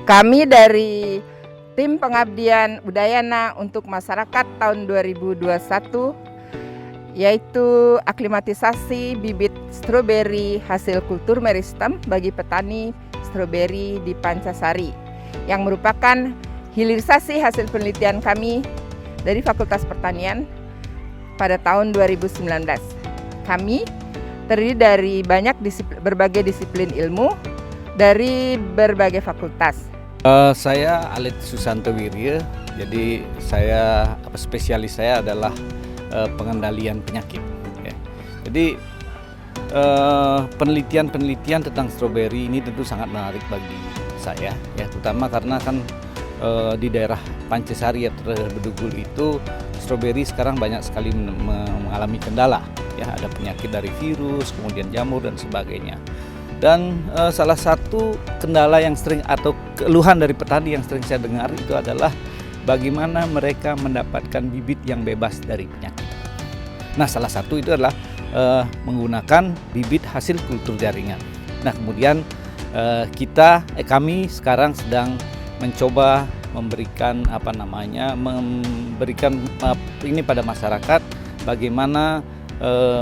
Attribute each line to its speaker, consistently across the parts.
Speaker 1: Kami dari Tim Pengabdian Udayana untuk Masyarakat tahun 2021, yaitu aklimatisasi bibit stroberi hasil kultur meristem bagi petani stroberi di Pancasari, yang merupakan hilirisasi hasil penelitian kami dari Fakultas Pertanian pada tahun 2019. Kami terdiri dari berbagai disiplin ilmu dari berbagai fakultas.
Speaker 2: Saya Alit Susanto Wirya, jadi spesialis saya adalah pengendalian penyakit. Ya. Jadi penelitian tentang stroberi ini tentu sangat menarik bagi saya, ya, terutama karena kan di daerah Pancasari atau Bedugul itu stroberi sekarang banyak sekali mengalami kendala, ya, ada penyakit dari virus, kemudian jamur dan sebagainya. Dan salah satu kendala yang sering atau keluhan dari petani yang sering saya dengar itu adalah bagaimana mereka mendapatkan bibit yang bebas dari penyakit. Nah, salah satu itu adalah menggunakan bibit hasil kultur jaringan. Nah, kemudian kami sekarang sedang mencoba memberikan ini pada masyarakat, bagaimana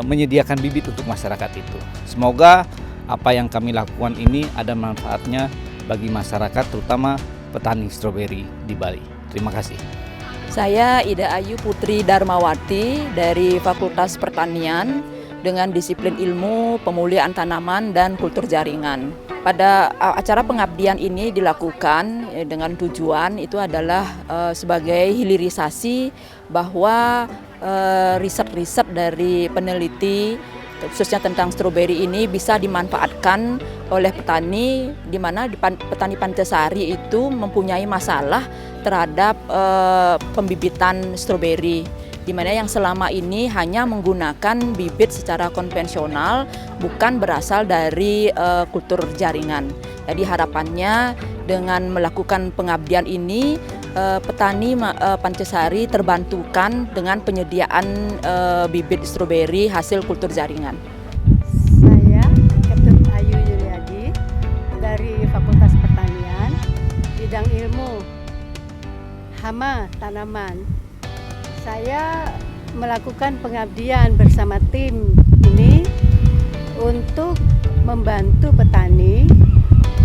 Speaker 2: menyediakan bibit untuk masyarakat itu. Semoga apa yang kami lakukan ini ada manfaatnya bagi masyarakat, terutama petani stroberi di Bali. Terima kasih.
Speaker 3: Saya Ida Ayu Putri Darmawati dari Fakultas Pertanian dengan disiplin ilmu pemulihan tanaman dan kultur jaringan. Pada acara pengabdian ini dilakukan dengan tujuan itu adalah sebagai hilirisasi bahwa riset-riset dari peneliti khususnya tentang stroberi ini bisa dimanfaatkan oleh petani, di mana petani Pancasari itu mempunyai masalah terhadap pembibitan stroberi, di mana yang selama ini hanya menggunakan bibit secara konvensional, bukan berasal dari kultur jaringan. Jadi harapannya dengan melakukan pengabdian ini, petani Pancasari terbantukan dengan penyediaan bibit stroberi hasil kultur jaringan.
Speaker 4: Saya Ketut Ayu Yuliadi dari Fakultas Pertanian, bidang ilmu hama tanaman. Saya melakukan pengabdian bersama tim ini untuk membantu petani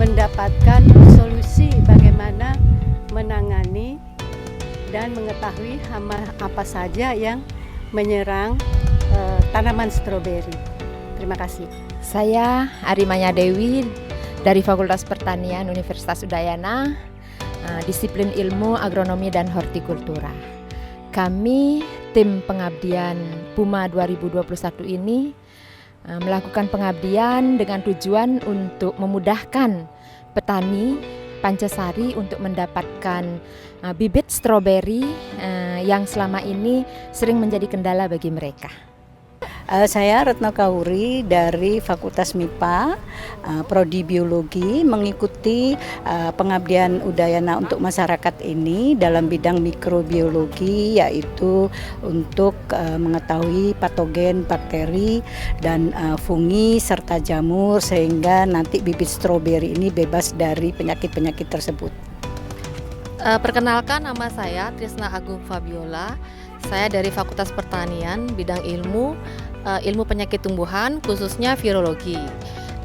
Speaker 4: mendapatkan solusi bagaimana menangani dan mengetahui hama apa saja yang menyerang tanaman stroberi. Terima kasih.
Speaker 5: Saya Arimanya Dewi dari Fakultas Pertanian Universitas Udayana, disiplin ilmu agronomi dan hortikultura. Kami tim pengabdian PUMA 2021 ini melakukan pengabdian dengan tujuan untuk memudahkan petani Pancasari untuk mendapatkan bibit stroberi yang selama ini sering menjadi kendala bagi mereka.
Speaker 4: Saya Retno Kauri dari Fakultas MIPA, Prodi Biologi, mengikuti pengabdian Udayana untuk masyarakat ini dalam bidang mikrobiologi, yaitu untuk mengetahui patogen, bakteri, dan fungi serta jamur, sehingga nanti bibit stroberi ini bebas dari penyakit-penyakit tersebut.
Speaker 6: Perkenalkan, nama saya Trisna Agung Fabiola. Saya dari Fakultas Pertanian, bidang ilmu penyakit tumbuhan, khususnya virologi.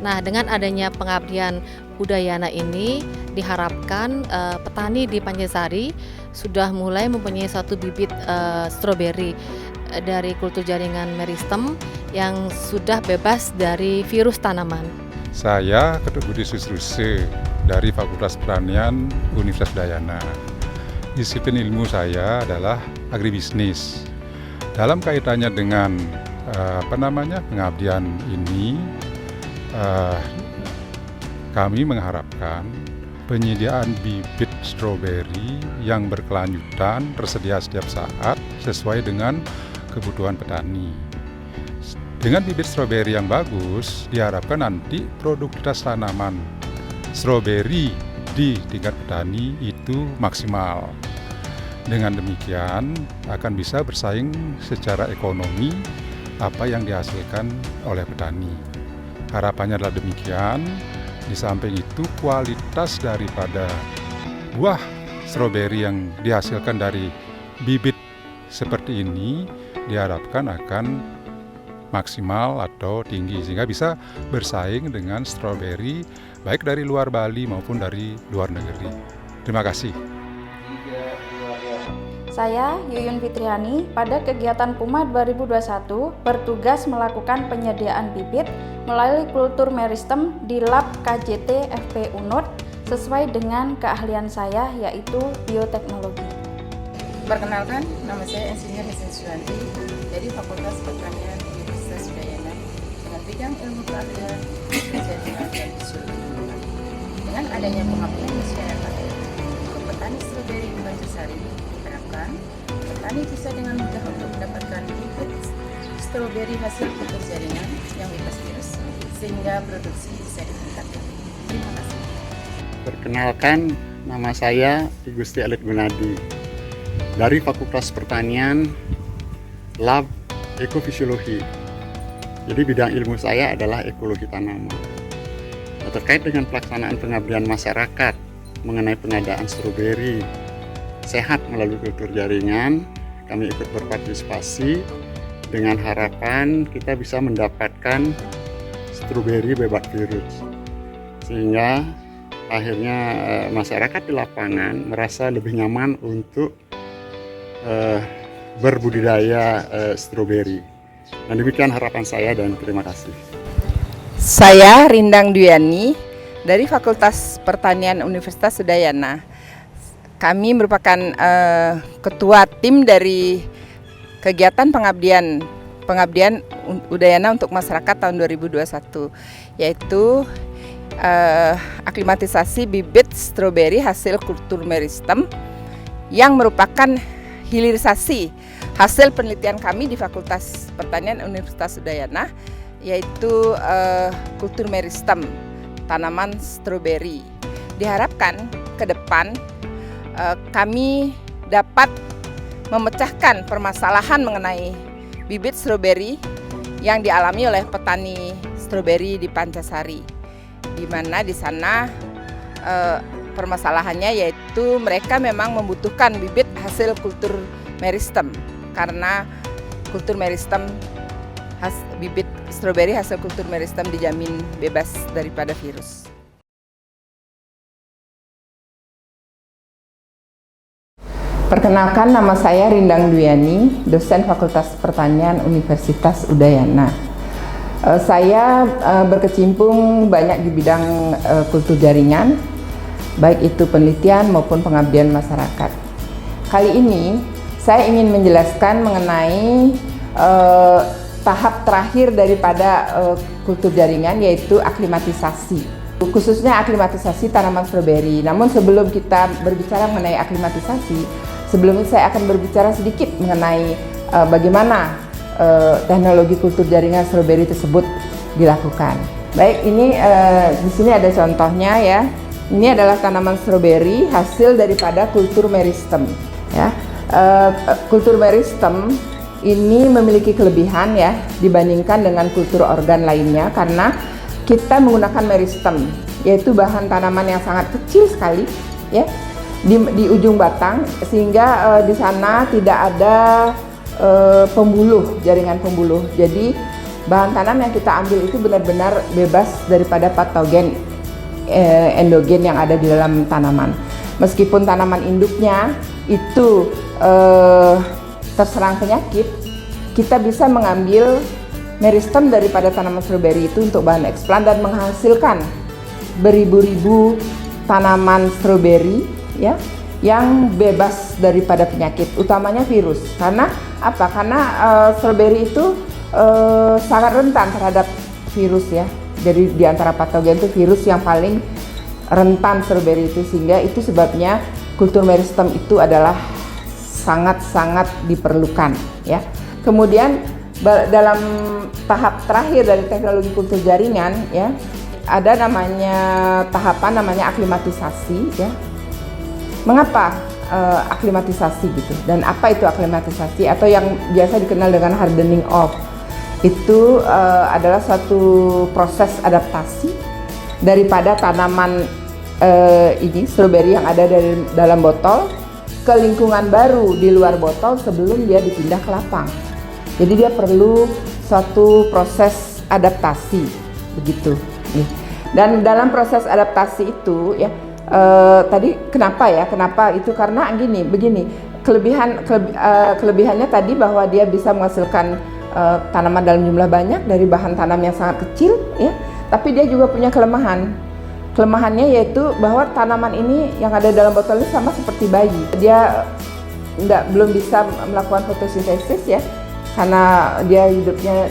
Speaker 6: Nah, dengan adanya pengabdian Udayana ini, diharapkan petani di Pancasari sudah mulai mempunyai suatu bibit stroberi dari kultur jaringan meristem yang sudah bebas dari virus tanaman.
Speaker 7: Saya Ketut Budi Susruse dari Fakultas Pertanian Universitas Udayana. Disiplin ilmu saya adalah agribisnis. Dalam kaitannya dengan pengabdian ini, kami mengharapkan penyediaan bibit stroberi yang berkelanjutan tersedia setiap saat sesuai dengan kebutuhan petani. Dengan bibit stroberi yang bagus, diharapkan nanti produktivitas tanaman stroberi di tingkat petani itu maksimal. Dengan demikian akan bisa bersaing secara ekonomi apa yang dihasilkan oleh petani. Harapannya adalah demikian. Di samping itu kualitas daripada buah stroberi yang dihasilkan dari bibit seperti ini diharapkan akan maksimal atau tinggi sehingga bisa bersaing dengan stroberi baik dari luar Bali maupun dari luar negeri. Terima kasih.
Speaker 8: Saya Yuyun Fitriani pada kegiatan PUMA 2021 bertugas melakukan penyediaan bibit melalui kultur meristem di Lab KJT FP Unut sesuai dengan keahlian saya yaitu bioteknologi.
Speaker 1: Perkenalkan, nama saya Insinyur Hesen Suwanti dari Fakultas Pertanian Universitas Udayana dengan bidang ilmu keahlian jaringan dan fisiologi. Dengan adanya pengabdian masyarakat untuk petani stroberi di Pancasari, diharapkan petani bisa dengan mudah untuk mendapatkan bibit stroberi hasil kultur jaringan yang bebas virus sehingga produksi bisa ditingkatkan. Terima kasih.
Speaker 9: Perkenalkan, nama saya I Gusti Alit Gunadi dari Fakultas Pertanian Lab Ekofisiologi. Jadi bidang ilmu saya adalah ekologi tanaman. Nah, terkait dengan pelaksanaan pengabdian masyarakat mengenai pengadaan stroberi sehat melalui kultur jaringan, kami ikut berpartisipasi dengan harapan kita bisa mendapatkan stroberi bebas virus. Sehingga akhirnya masyarakat di lapangan merasa lebih nyaman untuk berbudidaya stroberi. Nah, demikian harapan saya dan terima kasih.
Speaker 1: Saya Rindang Duyani dari Fakultas Pertanian Universitas Udayana. Kami merupakan ketua tim dari kegiatan pengabdian Udayana untuk masyarakat tahun 2021, yaitu aklimatisasi bibit stroberi hasil kultur meristem yang merupakan hilirisasi hasil penelitian kami di Fakultas Pertanian Universitas Udayana, yaitu kultur meristem tanaman stroberi. Diharapkan ke depan kami dapat memecahkan permasalahan mengenai bibit stroberi yang dialami oleh petani stroberi di Pancasari, di mana di sana permasalahannya yaitu mereka memang membutuhkan bibit hasil kultur meristem karena kultur meristem bibit stroberi hasil kultur meristem dijamin bebas daripada virus. Perkenalkan, nama saya Rindang Duyani, dosen Fakultas Pertanian Universitas Udayana. Saya berkecimpung banyak di bidang kultur jaringan, baik itu penelitian maupun pengabdian masyarakat. Kali ini saya ingin menjelaskan mengenai tahap terakhir daripada kultur jaringan, yaitu aklimatisasi. Khususnya aklimatisasi tanaman stroberi. Namun sebelum kita berbicara mengenai aklimatisasi, sebelumnya saya akan berbicara sedikit mengenai bagaimana teknologi kultur jaringan stroberi tersebut dilakukan. Baik, ini di sini ada contohnya ya. Ini adalah tanaman stroberi hasil daripada kultur meristem. Ya, kultur meristem ini memiliki kelebihan ya dibandingkan dengan kultur organ lainnya karena kita menggunakan meristem, yaitu bahan tanaman yang sangat kecil sekali ya di ujung batang, sehingga di sana tidak ada pembuluh, jaringan pembuluh. Jadi bahan tanam yang kita ambil itu benar-benar bebas daripada patogen endogen yang ada di dalam tanaman. Meskipun tanaman induknya itu terserang penyakit, kita bisa mengambil meristem daripada tanaman stroberi itu untuk bahan eksplan dan menghasilkan beribu-ribu tanaman stroberi ya yang bebas daripada penyakit, utamanya virus. Karena apa? Karena stroberi itu sangat rentan terhadap virus ya. Jadi di antara patogen itu virus yang paling rentan stroberi itu, sehingga itu sebabnya kultur meristem itu adalah sangat-sangat diperlukan ya. Kemudian dalam tahap terakhir dari teknologi kultur jaringan ya, ada tahapan namanya aklimatisasi ya. Mengapa aklimatisasi gitu? Dan apa itu aklimatisasi atau yang biasa dikenal dengan hardening off? Itu adalah suatu proses adaptasi daripada tanaman ini stroberi yang ada dari dalam botol ke lingkungan baru di luar botol sebelum dia dipindah ke lapang. Jadi dia perlu suatu proses adaptasi begitu. Nih. Dan dalam proses adaptasi itu ya tadi kenapa itu karena begini kelebihannya tadi bahwa dia bisa menghasilkan tanaman dalam jumlah banyak dari bahan tanam yang sangat kecil ya, tapi dia juga punya kelemahannya yaitu bahwa tanaman ini yang ada dalam botol ini sama seperti bayi, dia belum bisa melakukan fotosintesis ya, karena dia hidupnya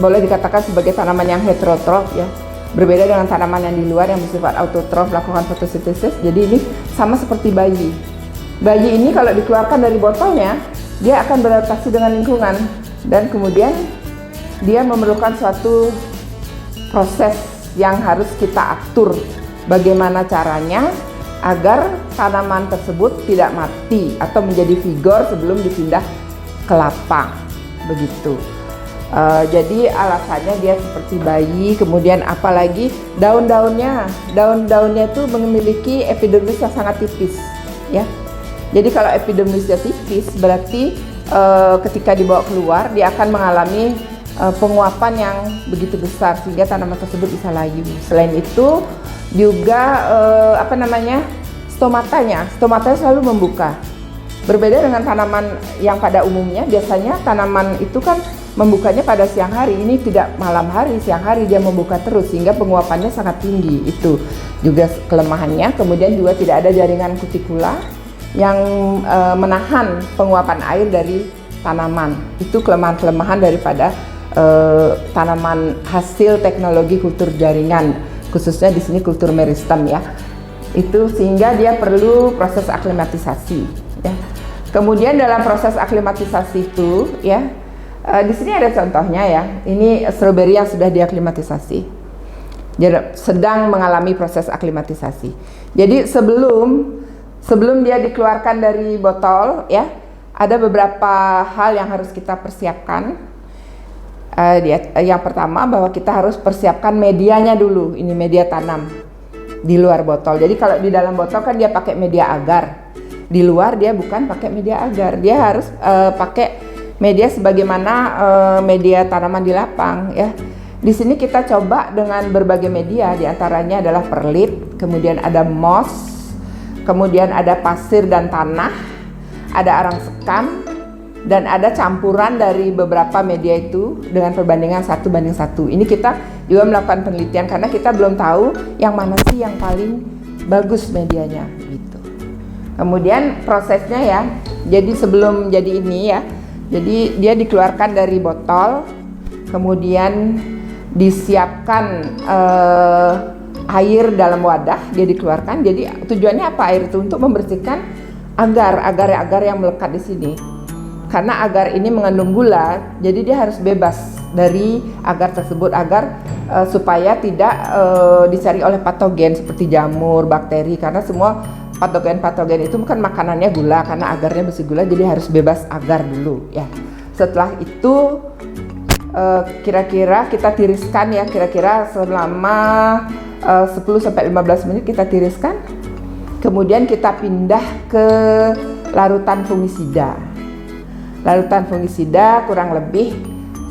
Speaker 1: boleh dikatakan sebagai tanaman yang heterotrof ya, berbeda dengan tanaman yang di luar yang bersifat autotrof melakukan fotosintesis. Jadi ini sama seperti bayi. Bayi ini kalau dikeluarkan dari botolnya, dia akan beradaptasi dengan lingkungan dan kemudian dia memerlukan suatu proses yang harus kita atur bagaimana caranya agar tanaman tersebut tidak mati atau menjadi vigor sebelum dipindah ke lapang begitu. Jadi alasannya dia seperti bayi, kemudian apalagi daun-daunnya itu memiliki epidermis yang sangat tipis ya. Jadi kalau epidermisnya tipis berarti ketika dibawa keluar dia akan mengalami penguapan yang begitu besar sehingga tanaman tersebut bisa layu. Selain itu juga stomatanya selalu membuka. Berbeda dengan tanaman yang pada umumnya, biasanya tanaman itu kan membukanya pada siang hari, ini tidak malam hari, siang hari dia membuka terus sehingga penguapannya sangat tinggi. Itu juga kelemahannya. Kemudian juga tidak ada jaringan kutikula yang menahan penguapan air dari tanaman. Itu kelemahan-kelemahan daripada tanaman hasil teknologi kultur jaringan, khususnya di sini kultur meristem ya. Itu sehingga dia perlu proses aklimatisasi ya. Kemudian dalam proses aklimatisasi itu ya, di sini ada contohnya ya. Ini stroberi yang sudah diaklimatisasi. Jadi sedang mengalami proses aklimatisasi. Jadi sebelum dia dikeluarkan dari botol ya, ada beberapa hal yang harus kita persiapkan. Yang pertama bahwa kita harus persiapkan medianya dulu. Ini media tanam di luar botol. Jadi kalau di dalam botol kan dia pakai media agar. Di luar dia bukan pakai media agar, dia harus pakai media sebagaimana media tanaman di lapang ya. Di sini kita coba dengan berbagai media, diantaranya adalah perlit, kemudian ada moss, kemudian ada pasir dan tanah, ada arang sekam, dan ada campuran dari beberapa media itu dengan perbandingan 1:1. Ini kita juga melakukan penelitian karena kita belum tahu yang mana sih yang paling bagus medianya gitu. Kemudian prosesnya ya, jadi sebelum jadi ini ya, jadi dia dikeluarkan dari botol, kemudian disiapkan air dalam wadah, dia dikeluarkan. Jadi tujuannya apa air itu? Untuk membersihkan agar yang melekat di sini. Karena agar ini mengandung gula, jadi dia harus bebas dari agar tersebut agar supaya tidak dicari oleh patogen seperti jamur, bakteri, karena semua patogen itu bukan makanannya gula, karena agarnya besi gula, jadi harus bebas agar dulu ya. Setelah itu kira-kira kita tiriskan ya, kira-kira selama 10-15 menit kita tiriskan. Kemudian kita pindah ke larutan fungisida. Larutan fungisida kurang lebih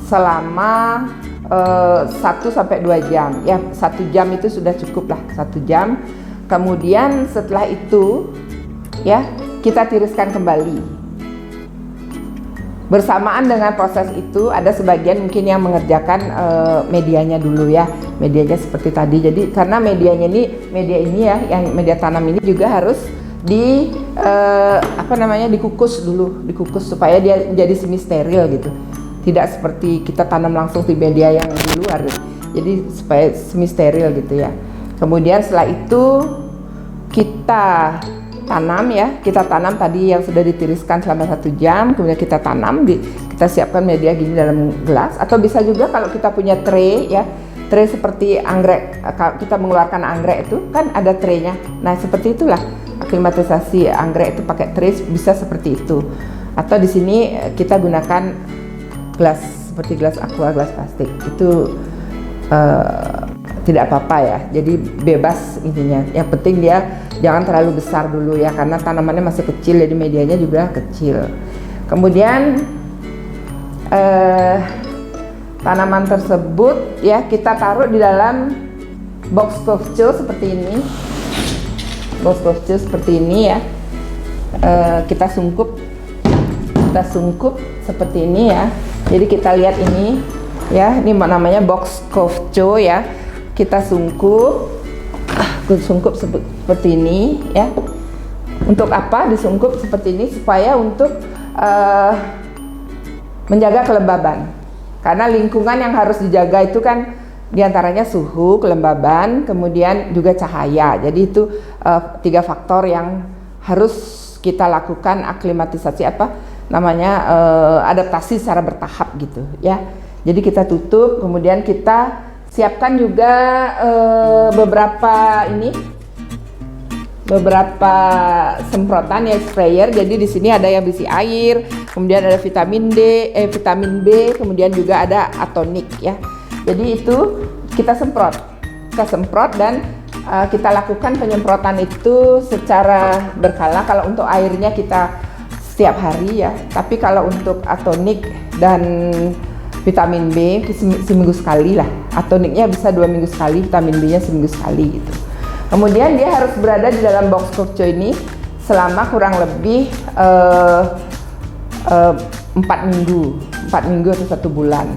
Speaker 1: selama 1-2 jam ya, 1 jam itu sudah cukup lah, 1 jam. Kemudian setelah itu ya kita tiriskan kembali. Bersamaan dengan proses itu ada sebagian mungkin yang mengerjakan medianya dulu ya, medianya seperti tadi. Jadi karena media ini ya, yang media tanam ini juga harus dikukus dulu, dikukus supaya dia menjadi semi steril gitu. Tidak seperti kita tanam langsung di media yang di luar gitu. Jadi supaya semi steril gitu ya. Kemudian setelah itu kita tanam ya, kita tanam tadi yang sudah ditiriskan selama 1 jam, kemudian kita tanam, kita siapkan media gini dalam gelas, atau bisa juga kalau kita punya tray ya, tray seperti anggrek, kalau kita mengeluarkan anggrek itu kan ada traynya. Nah seperti itulah aklimatisasi anggrek itu pakai tray, bisa seperti itu. Atau di sini kita gunakan gelas seperti gelas aqua, gelas plastik itu tidak apa-apa ya, jadi bebas intinya. Yang penting dia jangan terlalu besar dulu ya, karena tanamannya masih kecil, jadi medianya juga kecil. Kemudian tanaman tersebut ya kita taruh di dalam box kecil seperti ini, box kecil seperti ini ya. Kita sungkup seperti ini ya. Jadi kita lihat ini ya, ini namanya box kecil ya. Kita sungkup seperti ini ya. Untuk apa disungkup seperti ini? Supaya untuk menjaga kelembaban. Karena lingkungan yang harus dijaga itu kan diantaranya suhu, kelembaban, kemudian juga cahaya. Jadi itu 3 faktor yang harus kita lakukan aklimatisasi adaptasi secara bertahap gitu ya. Jadi kita tutup, kemudian kita siapkan juga beberapa semprotan ya, sprayer. Jadi di sini ada yang berisi air, kemudian ada vitamin B, kemudian juga ada atonik ya. Jadi itu kita semprot dan kita lakukan penyemprotan itu secara berkala. Kalau untuk airnya kita setiap hari ya, tapi kalau untuk atonik dan vitamin B seminggu sekali lah. Atoniknya bisa 2 minggu sekali, vitamin B nya seminggu sekali gitu. Kemudian dia harus berada di dalam box kecil ini selama kurang lebih 4 minggu atau 1 bulan.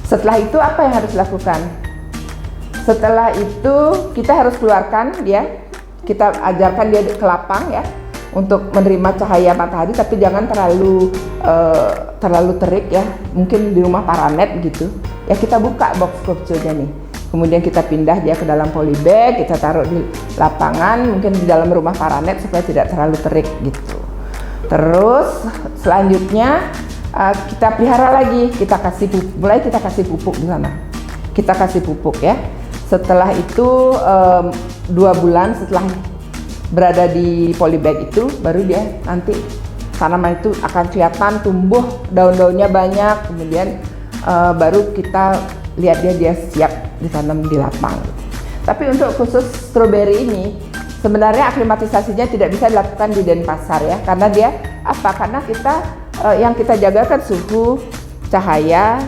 Speaker 1: Setelah itu apa yang harus dilakukan? Setelah itu kita harus keluarkan dia, kita ajarkan dia ke lapang ya, untuk menerima cahaya matahari, tapi jangan terlalu terik ya, mungkin di rumah paranet gitu ya. Kita buka box kecilnya nih, kemudian kita pindah dia ke dalam polybag, kita taruh di lapangan, mungkin di dalam rumah paranet supaya tidak terlalu terik gitu. Terus selanjutnya kita pelihara lagi, kita kasih pupuk di sana, kita kasih pupuk ya. Setelah itu 2 bulan setelah berada di polybag itu, baru dia nanti tanaman itu akan kelihatan tumbuh, daun-daunnya banyak, kemudian baru kita lihat dia siap ditanam di lapang. Tapi untuk khusus stroberi ini sebenarnya aklimatisasinya tidak bisa dilakukan di Denpasar ya, karena dia karena kita yang kita jaga kan suhu, cahaya,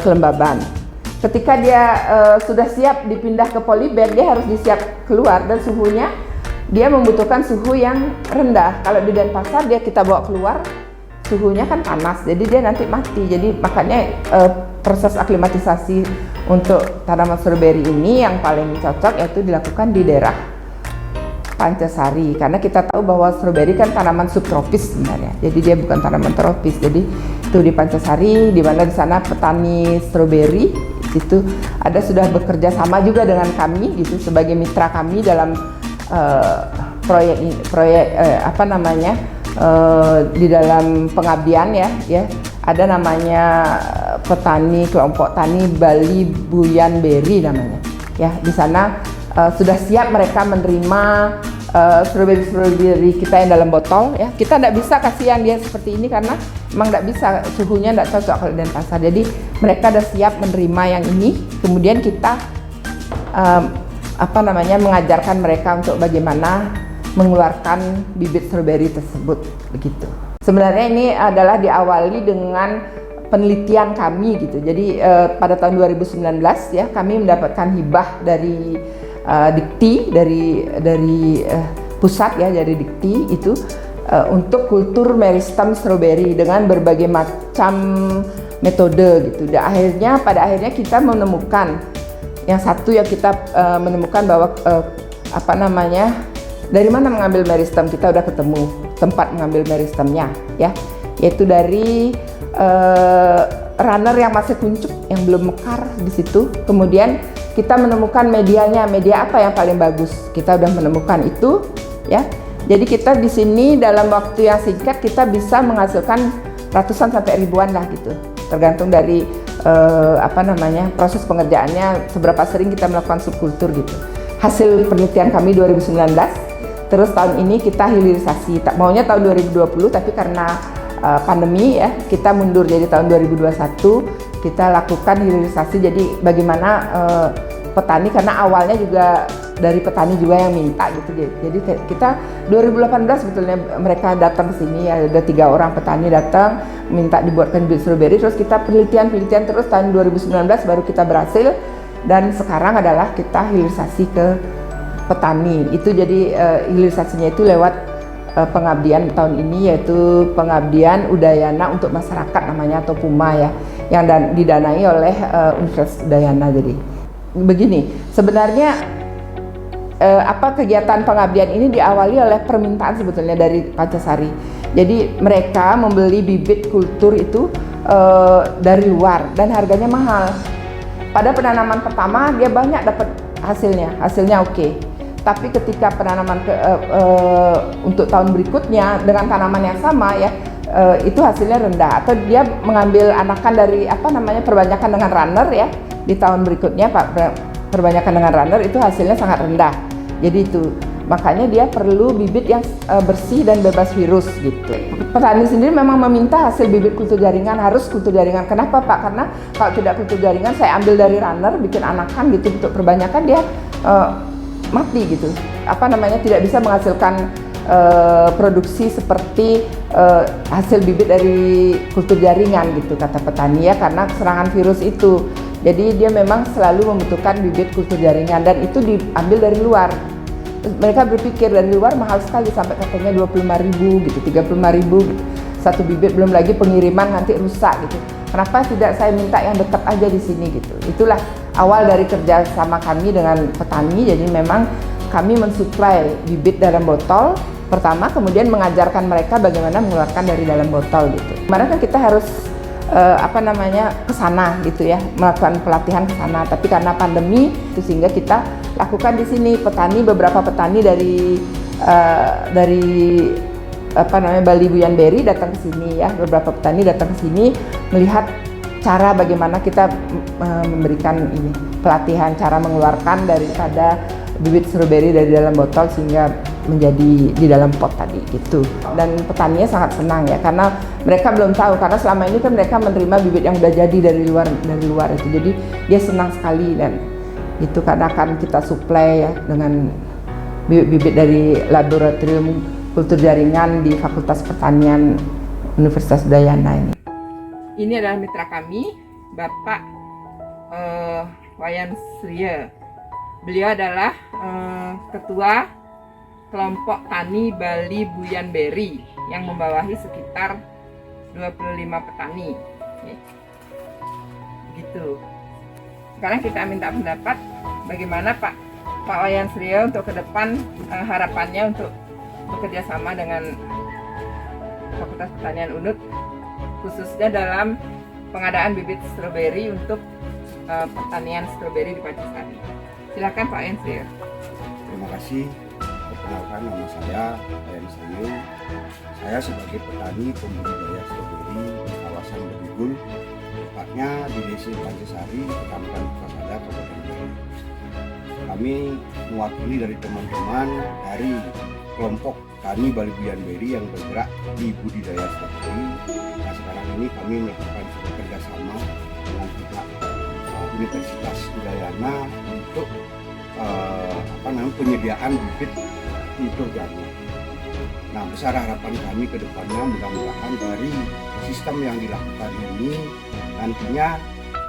Speaker 1: kelembaban. Ketika dia sudah siap dipindah ke polybag, dia harus disiap keluar, dan suhunya dia membutuhkan suhu yang rendah. Kalau di Denpasar dia kita bawa keluar, suhunya kan panas, jadi dia nanti mati. Jadi makanya proses aklimatisasi untuk tanaman stroberi ini yang paling cocok yaitu dilakukan di daerah Pancasari, karena kita tahu bahwa stroberi kan tanaman subtropis sebenarnya. Jadi dia bukan tanaman tropis. Jadi itu di Pancasari, di mana di sana petani stroberi itu ada sudah bekerja sama juga dengan kami gitu sebagai mitra kami dalam proyek di dalam pengabdian ya. Ada namanya petani kelompok tani Bali Buyan Berry namanya ya. Di sana sudah siap mereka menerima stroberi kita yang dalam botol ya. Kita tidak bisa kasih yang dia seperti ini karena memang tidak bisa, suhunya tidak cocok kalau di Denpasar. Jadi mereka sudah siap menerima yang ini, kemudian kita mengajarkan mereka untuk bagaimana mengeluarkan bibit stroberi tersebut begitu. Sebenarnya ini adalah diawali dengan penelitian kami gitu. Jadi pada tahun 2019 ya kami mendapatkan hibah dari Dikti, dari pusat ya, dari Dikti itu untuk kultur meristem stroberi dengan berbagai macam metode gitu. Dan pada akhirnya kita menemukan yang satu yang kita menemukan bahwa dari mana mengambil meristem. Kita udah ketemu tempat mengambil meristemnya ya, yaitu dari runner yang masih kuncup, yang belum mekar di situ. Kemudian kita menemukan medianya, media apa yang paling bagus. Kita udah menemukan itu ya. Jadi kita di sini dalam waktu yang singkat kita bisa menghasilkan ratusan sampai ribuan lah gitu. Tergantung dari proses pengerjaannya, seberapa sering kita melakukan subkultur gitu. Hasil penelitian kami 2019, terus tahun ini kita hilirisasi. Maunya tahun 2020, tapi karena pandemi ya, kita mundur jadi tahun 2021 kita lakukan hilirisasi. Jadi bagaimana petani, karena awalnya juga dari petani juga yang minta gitu. Jadi kita 2018 sebetulnya mereka datang ke sini, ada 3 orang petani datang minta dibuatkan bibit stroberi, terus kita penelitian terus tahun 2019 baru kita berhasil, dan sekarang adalah kita hilirisasi ke petani. Itu jadi hilirisasinya itu lewat pengabdian tahun ini, yaitu pengabdian Udayana untuk masyarakat namanya, atau PUMA ya, yang didanai oleh Universitas Udayana. Jadi begini, sebenarnya kegiatan pengabdian ini diawali oleh permintaan sebetulnya dari Pancasari. Jadi mereka membeli bibit kultur itu dari luar dan harganya mahal. Pada penanaman pertama dia banyak dapat hasilnya oke. Tapi ketika penanaman untuk tahun berikutnya dengan tanaman yang sama ya, itu hasilnya rendah, atau dia mengambil anakan dari perbanyakan dengan runner ya, di tahun berikutnya perbanyakan dengan runner itu hasilnya sangat rendah. Jadi itu makanya dia perlu bibit yang bersih dan bebas virus gitu. Petani sendiri memang meminta hasil bibit kultur jaringan, harus kultur jaringan. Kenapa Pak? Karena kalau tidak kultur jaringan, saya ambil dari runner bikin anakan gitu, untuk perbanyakan dia mati gitu, tidak bisa menghasilkan produksi seperti hasil bibit dari kultur jaringan gitu, kata petani ya, karena serangan virus itu. Jadi dia memang selalu membutuhkan bibit kultur jaringan, dan itu diambil dari luar. Mereka berpikir dari luar mahal sekali, sampai katanya 25.000 gitu, 35.000 gitu. Satu bibit, belum lagi pengiriman nanti rusak gitu. Kenapa tidak saya minta yang dekat aja di sini gitu. Itulah awal dari kerja sama kami dengan petani. Jadi memang kami mensuplai bibit dalam botol pertama, kemudian mengajarkan mereka bagaimana mengeluarkan dari dalam botol gitu. Kemarin kan kita harus ke sana gitu ya, melakukan pelatihan ke sana. Tapi karena pandemi itu sehingga kita lakukan di sini. Beberapa petani dari Bali Buyan Berry datang ke sini ya, beberapa petani datang ke sini melihat cara bagaimana kita memberikan ini pelatihan cara mengeluarkan daripada bibit stroberi dari dalam botol sehingga menjadi di dalam pot tadi gitu. Dan petaninya sangat senang ya, karena mereka belum tahu, karena selama ini kan mereka menerima bibit yang udah jadi dari luar itu. Jadi dia senang sekali, dan itu karena akan kita suplai ya dengan bibit-bibit dari laboratorium kultur jaringan di Fakultas Pertanian Universitas Udayana ini. Ini adalah mitra kami, Bapak Wayan Sria. Beliau adalah ketua kelompok tani Bali Buyan Berry yang membawahi sekitar 25 petani. Gitu. Sekarang kita minta pendapat bagaimana Pak Wayan Sria untuk ke depan, harapannya untuk bekerja sama dengan Fakultas Pertanian UNUD, khususnya dalam pengadaan bibit stroberi untuk pertanian stroberi di Pancasari. Silakan Pak Wayan Sria.
Speaker 10: Terima kasih. Perkenalkan, nama saya Wayan Sria. Saya sebagai petani pembudidaya stroberi di kawasan Bedugul, tepatnya di Desa Pancasari, Kecamatan Pasada, Kabupaten Bali. Kami mewakili dari teman-teman dari kelompok tani Bali Buyan Berry yang bergerak di budidaya stroberi. Nah, sekarang ini kami melakukan suatu kerjasama dengan pihak Universitas Udayana untuk penyediaan bibit kultur jaringan. Nah, besar harapan kami ke depannya, mudah-mudahan dari sistem yang dilakukan ini nantinya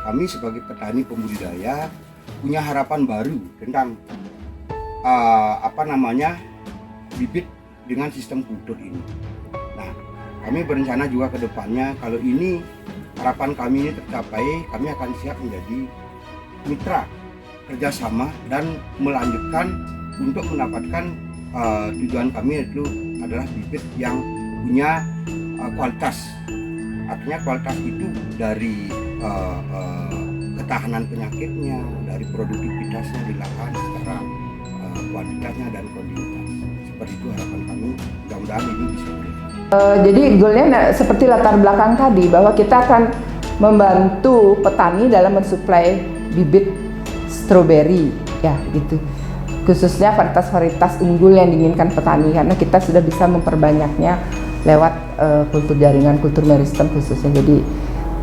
Speaker 10: kami sebagai petani pembudidaya punya harapan baru tentang bibit dengan sistem kultur ini. Nah, kami berencana juga ke depannya, kalau ini harapan kami ini tercapai, kami akan siap menjadi mitra kerjasama dan melanjutkan untuk mendapatkan tujuan kami, yaitu adalah bibit yang punya kualitas. Artinya kualitas itu dari ketahanan penyakitnya, dari produktivitasnya di lahan, secara kualitasnya dan kuantitas. Seperti itu harapan kami, mudah-mudahan ini bisa
Speaker 1: jadi goalnya seperti latar belakang tadi, bahwa kita akan membantu petani dalam mensuplai bibit stroberi ya gitu, khususnya varietas-varietas unggul yang diinginkan petani, karena kita sudah bisa memperbanyaknya lewat kultur jaringan, kultur meristem khususnya. Jadi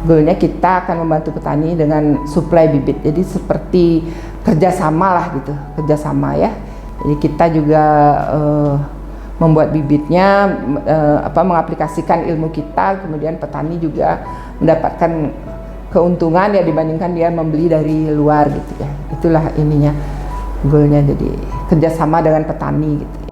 Speaker 1: goalnya kita akan membantu petani dengan suplai bibit. Jadi seperti kerjasama lah gitu, kerjasama ya. Jadi kita juga membuat bibitnya, mengaplikasikan ilmu kita, kemudian petani juga mendapatkan keuntungan ya dibandingkan dia membeli dari luar gitu ya. Itulah ininya, goalnya, jadi kerjasama dengan petani gitu.